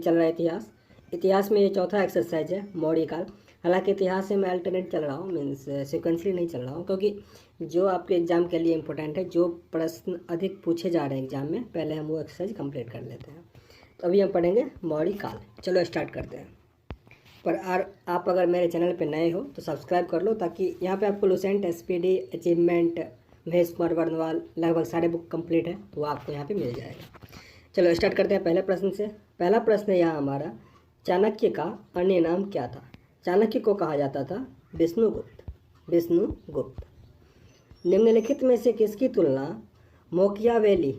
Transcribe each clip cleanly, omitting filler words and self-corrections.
चल रहा है इतिहास। इतिहास में ये चौथा एक्सरसाइज है मौर्य काल। हालांकि इतिहास से मैं अल्टरनेट चल रहा हूँ, मीन्स सिक्वेंसली नहीं चल रहा हूँ, क्योंकि जो आपके एग्जाम के लिए इंपॉर्टेंट है, जो प्रश्न अधिक पूछे जा रहे हैं एग्जाम में, पहले हम वो एक्सरसाइज कंप्लीट कर लेते हैं। तो अभी हम पढ़ेंगे मौर्य काल। चलो स्टार्ट करते हैं। पर आप अगर मेरे चैनल पे नए हो तो सब्सक्राइब कर लो, ताकि यहाँ पे आपको Lucent, SPD, achievement, Mahesh Kumar Varnwal लगभग सारे बुक कंप्लीट है, वो आपको यहाँ पे मिल जाएगा। चलो स्टार्ट करते हैं पहले प्रश्न से। पहला प्रश्न है यहाँ हमारा, चाणक्य का अन्य नाम क्या था? चाणक्य को कहा जाता था विष्णुगुप्त। विष्णुगुप्त। निम्नलिखित में से किसकी तुलना माकियावेली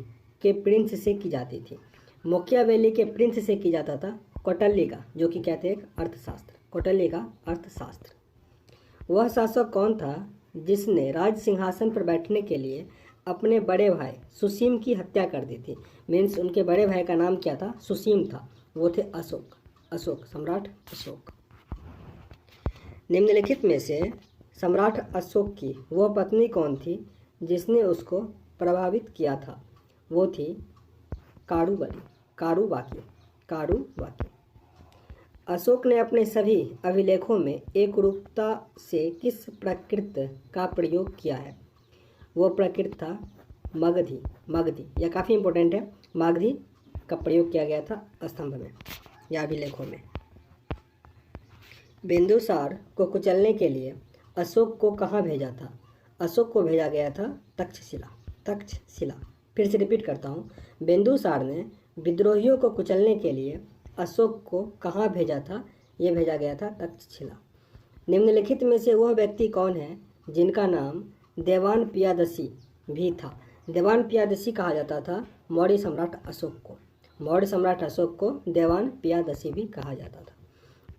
के प्रिंस से की जाती थी? माकियावेली के प्रिंस से की जाता था कौटिल्य का, जो कि कहते हैं एक अर्थशास्त्र, कौटिल्य का अर्थशास्त्र। वह शासक कौन था जिसने राज सिंहासन पर बैठने के लिए अपने बड़े भाई सुसीम की हत्या कर दी थी? मीन्स उनके बड़े भाई का नाम क्या था? सुसीम था। वो थे अशोक। अशोक, सम्राट अशोक। निम्नलिखित में से सम्राट अशोक की वह पत्नी कौन थी जिसने उसको प्रभावित किया था? वो थी कारुबाकी। अशोक ने अपने सभी अभिलेखों में एकरूपता से किस प्रकृत का प्रयोग किया है? वो प्रकृत था मगधी। यह काफ़ी इंपॉर्टेंट है। मागधी का प्रयोग किया गया था स्तंभ में या अभिलेखों में। बिंदुसार को कुचलने के लिए अशोक को कहाँ भेजा था? अशोक को भेजा गया था तक्षशिला। फिर से रिपीट करता हूँ, बिंदुसार ने विद्रोहियों को कुचलने के लिए अशोक को कहाँ भेजा था? ये भेजा गया था तक्षशिला। निम्नलिखित में से वह व्यक्ति कौन है जिनका नाम देवान पियादसी भी था? देवान पियादसी कहा जाता था मौर्य सम्राट अशोक को। मौर्य सम्राट अशोक को देवान पियादसी भी कहा जाता था।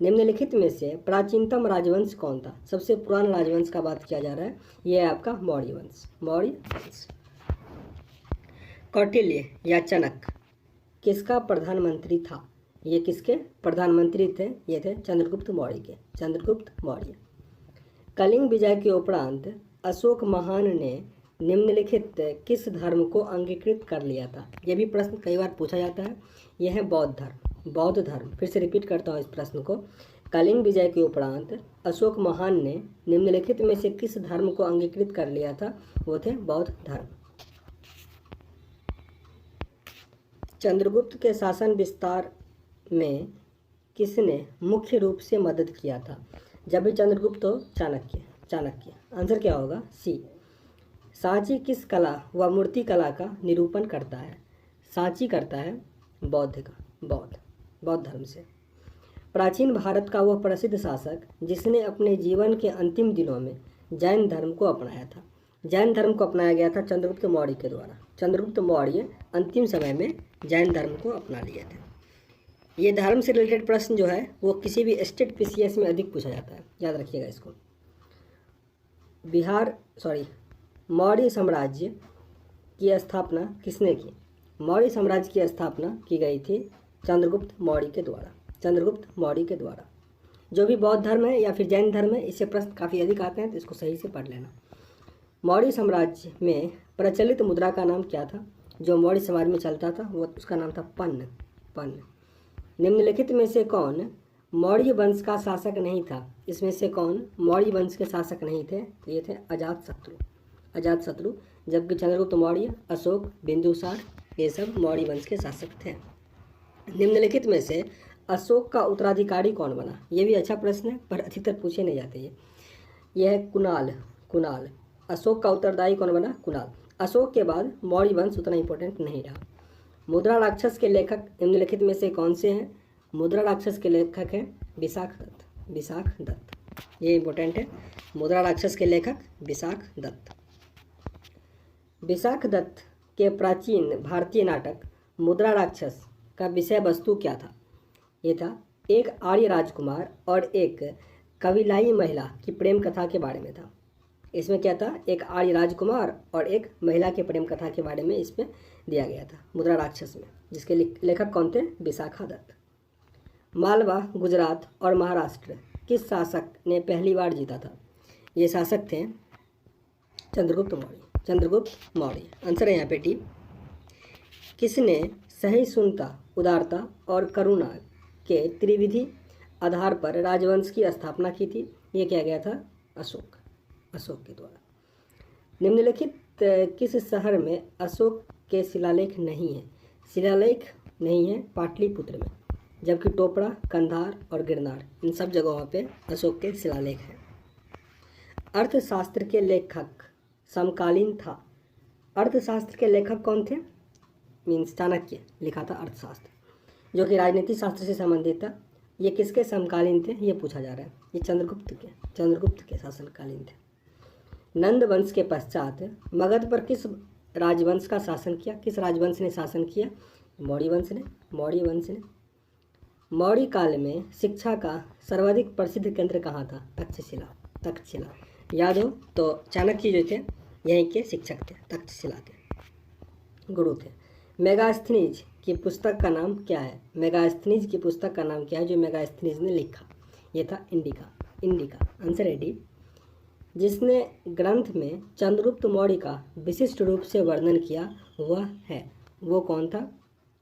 निम्नलिखित में से प्राचीनतम राजवंश कौन था? सबसे पुराना राजवंश का बात किया जा रहा है, यह है आपका मौर्य वंश। कौटिल्य या चाणक्य किसका प्रधानमंत्री था? ये किसके प्रधानमंत्री थे? ये थे चंद्रगुप्त मौर्य। कलिंग विजय के उपरांत अशोक महान ने निम्नलिखित किस धर्म को अंगीकृत कर लिया था? यह भी प्रश्न कई बार पूछा जाता है। यह है बौद्ध धर्म। फिर से रिपीट करता हूँ इस प्रश्न को। कलिंग विजय के उपरांत अशोक महान ने निम्नलिखित में से किस धर्म को अंगीकृत कर लिया था? वो थे बौद्ध धर्म। चंद्रगुप्त के शासन विस्तार में किसने मुख्य रूप से मदद किया था? जब भी चंद्रगुप्त तो चाणक्य। आंसर क्या होगा? सी। सांची किस कला व मूर्ति कला का निरूपण करता है? सांची करता है बौद्ध धर्म से। प्राचीन भारत का वह प्रसिद्ध शासक जिसने अपने जीवन के अंतिम दिनों में जैन धर्म को अपनाया था? जैन धर्म को अपनाया गया था चंद्रगुप्त मौर्य के द्वारा। चंद्रगुप्त मौर्य अंतिम समय में जैन धर्म को अपना लिए थे। ये धर्म से रिलेटेड प्रश्न जो है वो किसी भी स्टेट पीसीएस में अधिक पूछा जाता है, याद रखिएगा इसको। मौर्य साम्राज्य की स्थापना किसने की? मौर्य साम्राज्य की स्थापना की गई थी चंद्रगुप्त मौर्य के द्वारा। जो भी बौद्ध धर्म है या फिर जैन धर्म है, इससे प्रश्न काफ़ी अधिक आते हैं, तो इसको सही से पढ़ लेना। मौर्य साम्राज्य में प्रचलित मुद्रा का नाम क्या था? जो मौर्य समाज में चलता था वो उसका नाम था पन्न। निम्नलिखित में से कौन मौर्य वंश का शासक नहीं था? इसमें से कौन मौर्य वंश के शासक नहीं थे? तो ये थे अजातशत्रु। जबकि चंद्रगुप्त मौर्य, अशोक, बिंदुसार, ये सब मौर्य वंश के शासक थे। निम्नलिखित में से अशोक का उत्तराधिकारी कौन बना? ये भी अच्छा प्रश्न है, पर अधिकतर पूछे नहीं जाते। यह है कुणाल। अशोक का उत्तरदायी कौन बना? कुणाल। अशोक के बाद मौर्य वंश उतना इंपॉर्टेंट नहीं रहा। मुद्रा राक्षस के लेखक निम्नलिखित में से कौन से हैं? मुद्रा राक्षस के लेखक हैं विशाख दत्त। ये इंपॉर्टेंट है। मुद्रा राक्षस के लेखक विशाख दत्त के प्राचीन भारतीय नाटक मुद्रा राक्षस का विषय वस्तु क्या था? ये था एक आर्य राजकुमार और एक कविलाई महिला की प्रेम कथा के बारे में था। इसमें क्या था? एक आर्य राजकुमार और एक महिला के प्रेम कथा के बारे में इसमें दिया गया था मुद्रा राक्षस में, जिसके लेखक कौन थे? विशाखा दत्त। मालवा, गुजरात और महाराष्ट्र किस शासक ने पहली बार जीता था? ये शासक थे चंद्रगुप्त मौर्य। आंसर है यहाँ पे टी। किसने सहिष्णुता, उदारता और करुणा के त्रिविधि आधार पर राजवंश की स्थापना की थी। ये किया गया था अशोक के द्वारा। निम्नलिखित किस शहर में अशोक के शिलालेख नहीं है? शिलालेख नहीं है पाटलिपुत्र में, जबकि टोपड़ा, कंधार और गिरनार इन सब जगहों पे अशोक के शिलालेख हैं। अर्थशास्त्र के लेखक समकालीन था। अर्थशास्त्र के लेखक कौन थे? मीन्स चाणक्य लिखा था अर्थशास्त्र, जो कि राजनीति शास्त्र से संबंधित था। ये किसके समकालीन थे ये पूछा जा रहा है। ये चंद्रगुप्त के शासनकालीन थे। नंद वंश के पश्चात मगध पर किस राजवंश का शासन किया? किस राजवंश ने शासन किया? मौर्य वंश ने। मौर्य काल में शिक्षा का सर्वाधिक प्रसिद्ध केंद्र कहाँ था? तक्षशिला। याद हो तो चाणक्य जो थे यहीं के शिक्षक थे, तक्षशिला के गुरु थे। मेगास्थनीज की पुस्तक का नाम क्या है? मेगास्थनीज की पुस्तक का नाम क्या है जो मेगास्थनीज ने लिखा? ये था इंडिका। आंसर है डी। जिसने ग्रंथ में चंद्रगुप्त मौर्य का विशिष्ट रूप से वर्णन किया वो कौन था?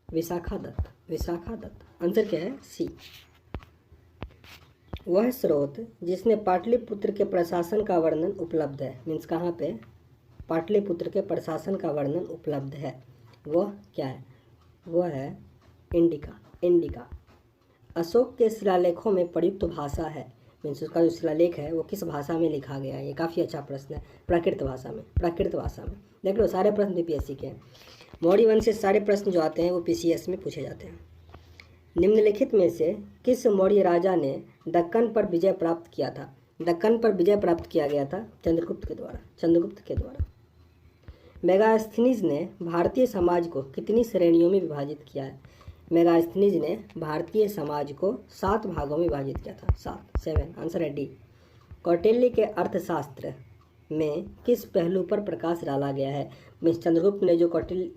विशाखा दत्त। आंसर क्या है? सी। वह स्रोत जिसने पाटलिपुत्र के प्रशासन का वर्णन उपलब्ध है, मीन्स कहाँ पे पाटलिपुत्र के प्रशासन का वर्णन उपलब्ध है, वह क्या है? वह है इंडिका। अशोक के शिलालेखों में प्रयुक्त भाषा है, मीन्स उसका जो शिलालेख है वो किस भाषा में लिखा गया है? ये काफ़ी अच्छा प्रश्न है। प्राकृत भाषा में। देख लो सारे प्रश्न बीपीएससी के हैं। मौर्य वंश से सारे प्रश्न जो आते हैं वो पीसीएस में पूछे जाते हैं। निम्नलिखित में से किस मौर्य राजा ने दक्कन पर विजय प्राप्त किया था? दक्कन पर विजय प्राप्त किया गया था चंद्रगुप्त के द्वारा। मेगास्थनीज ने भारतीय समाज को कितनी श्रेणियों में विभाजित किया है? मेगास्थनीज ने भारतीय समाज को 7 भागों में विभाजित किया था। 7। आंसर है डी। कौटिल्य के अर्थशास्त्र में किस पहलू पर प्रकाश डाला गया है? मिस चंद्रगुप्त ने जो कौटिल्य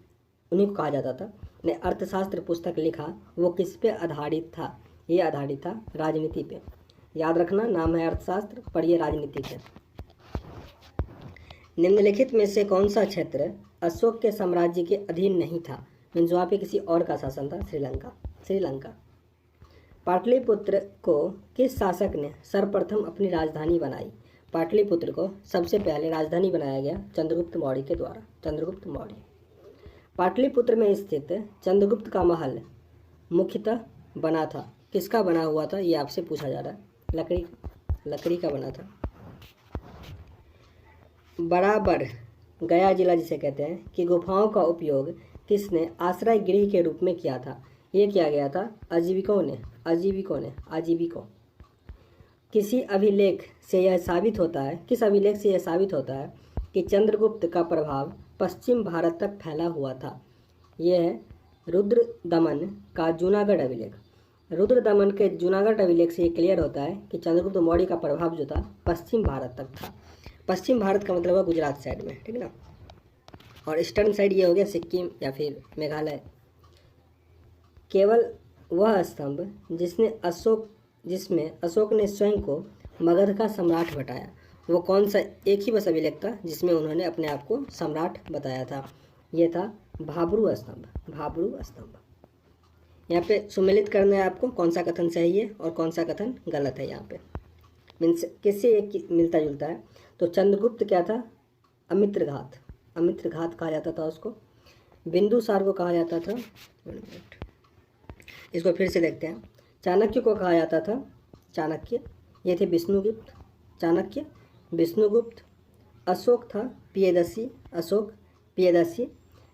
उन्हीं को कहा जाता था ने अर्थशास्त्र पुस्तक लिखा वो किस पे आधारित था? ये आधारित था राजनीति पे। याद रखना, नाम है अर्थशास्त्र, पढ़िए राजनीति पे। निम्नलिखित में से कौन सा क्षेत्र अशोक के साम्राज्य के अधीन नहीं था? मीन्स वहाँ पे किसी और का शासन था। श्रीलंका। पाटलिपुत्र को किस शासक ने सर्वप्रथम अपनी राजधानी बनाई? पाटलिपुत्र को सबसे पहले राजधानी बनाया गया चंद्रगुप्त मौर्य के द्वारा। पाटलिपुत्र में स्थित चंद्रगुप्त का महल मुख्यतः बना था, किसका बना हुआ था? ये आपसे पूछा जा रहा है। लकड़ी का बना था। बराबर गया जिला जिसे कहते हैं कि गुफाओं का उपयोग किसने आश्रय गृह के रूप में किया था? ये किया गया था आजीविकों ने। किस अभिलेख से यह साबित होता है कि चंद्रगुप्त का प्रभाव पश्चिम भारत तक फैला हुआ था? यह है रुद्रदमन का जूनागढ़ अभिलेख। रुद्रदमन के जूनागढ़ अभिलेख से ये क्लियर होता है कि चंद्रगुप्त मौर्य का प्रभाव जो था पश्चिम भारत तक था। पश्चिम भारत का मतलब है गुजरात साइड में, ठीक ना, और ईस्टर्न साइड ये हो गया सिक्किम या फिर मेघालय। केवल वह स्तंभ जिसमें अशोक ने स्वयं को मगध का सम्राट बताया, वो कौन सा एक ही बस अभिलेख था जिसमें उन्होंने अपने आप को सम्राट बताया था? ये था भाब्रू स्तंभ। यहाँ पे सुमेलित करना है आपको कौन सा कथन सही है और कौन सा कथन गलत है। यहाँ पे मीन्स किससे एक मिलता जुलता है? तो चंद्रगुप्त क्या था? अमित्र घात कहा जाता था उसको। बिंदुसार को कहा जाता था, इसको फिर से देखते हैं। चाणक्य को कहा जाता था चाणक्य, ये थे विष्णुगुप्त। अशोक था पियदसी।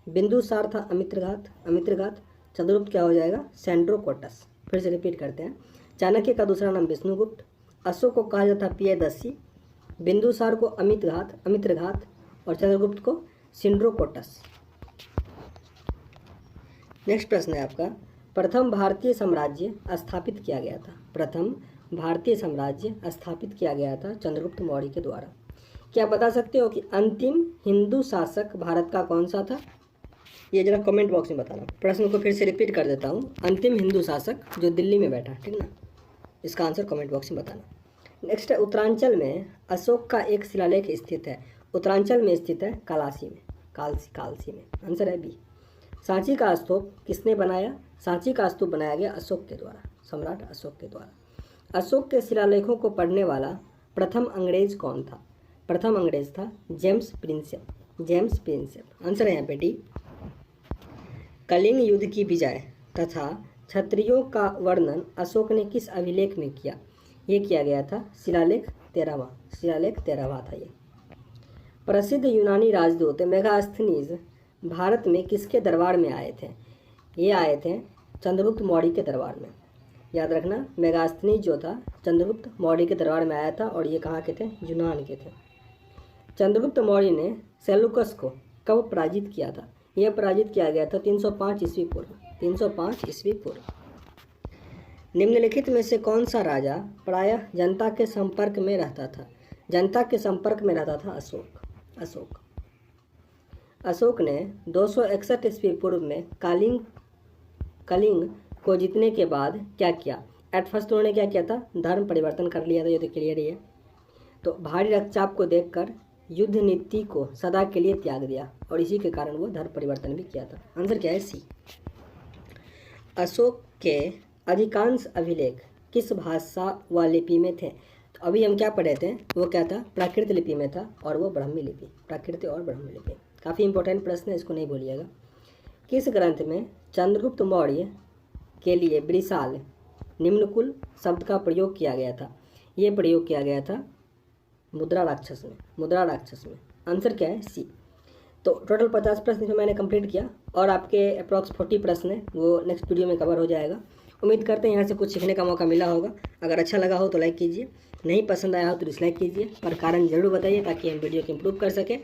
बिंदुसार था अमित्रघात। चंद्रगुप्त क्या हो जाएगा? सेंड्रोकोटस। फिर से रिपीट करते हैं। चाणक्य का दूसरा नाम विष्णुगुप्त, अशोक को कहा जाता पियदसी, बिंदुसार को अमित्रघात और चंद्रगुप्त को सेंड्रोकोटस। नेक्स्ट प्रश्न है आपका, प्रथम भारतीय साम्राज्य स्थापित किया गया था चंद्रगुप्त मौर्य के द्वारा। क्या बता सकते हो कि अंतिम हिंदू शासक भारत का कौन सा था? ये जरा कमेंट बॉक्स में बताना। प्रश्न को फिर से रिपीट कर देता हूँ, अंतिम हिंदू शासक जो दिल्ली में बैठा, ठीक ना, इसका आंसर कमेंट बॉक्स में बताना। नेक्स्ट है, उत्तरांचल में अशोक का एक शिलालेख स्थित है। उत्तरांचल में स्थित है कालसी में। आंसर है बी। सांची का स्तूप किसने बनाया? सांची का स्तूप बनाया गया अशोक के द्वारा। सम्राट अशोक के द्वारा। अशोक के शिलालेखों को पढ़ने वाला प्रथम अंग्रेज कौन था? प्रथम अंग्रेज था James Prinsep. James Prinsep answer है यहाँ पे डी। कलिंग युद्ध की विजय तथा क्षत्रियों का वर्णन अशोक ने किस अभिलेख में किया? ये किया गया था शिलालेख 13वां। शिलालेख 13वां था ये। प्रसिद्ध यूनानी राजदूत मेगास्थनीज भारत में किसके दरबार में आए थे? ये आए थे चंद्रगुप्त मौर्य के दरबार में। याद रखना, मेगास्थनीज जो था चंद्रगुप्त मौर्य के दरबार में आया था और ये कहाँ के थे? यूनान के थे। चंद्रगुप्त मौर्य ने सेल्यूकस को कब पराजित किया था? यह पराजित किया गया था 305 ईस्वी पूर्व। 305 ईस्वी पूर्व। निम्नलिखित में से कौन सा राजा प्रायः जनता के संपर्क में रहता था? जनता के संपर्क में रहता था अशोक। अशोक ने 261 ईस्वी पूर्व में कलिंग को जीतने के बाद क्या किया? एट फर्स्ट उन्होंने क्या किया था? धर्म परिवर्तन कर लिया था। ये तो क्लियर ही है। तो भारी रक्तचाप को देखकर युद्ध नीति को सदा के लिए त्याग दिया और इसी के कारण वो धर्म परिवर्तन भी किया था। आंसर क्या है? सी। अशोक के अधिकांश अभिलेख किस भाषा व लिपि में थे? तो अभी हम क्या पढ़े थे? वो क्या था? प्राकृत लिपि में था और वो ब्राह्मी लिपि। प्राकृत और ब्राह्मी लिपि काफ़ी इंपॉर्टेंट प्रश्न है, इसको नहीं भूलिएगा। किस ग्रंथ में चंद्रगुप्त मौर्य के लिए विशाल निम्नकुल शब्द का प्रयोग किया गया था? ये प्रयोग किया गया था मुद्रा राक्षस में। मुद्रा राक्षस में। आंसर क्या है? सी। तो टोटल 50 प्रश्न जो मैंने कंप्लीट किया और आपके अप्रॉक्स 40 प्रश्न है वो नेक्स्ट वीडियो में कवर हो जाएगा। उम्मीद करते हैं यहाँ से कुछ सीखने का मौका मिला होगा। अगर अच्छा लगा हो तो लाइक कीजिए, नहीं पसंद आया हो तो डिसलाइक कीजिए, पर कारण जरूर बताइए ताकि हम वीडियो को इम्प्रूव कर सकें।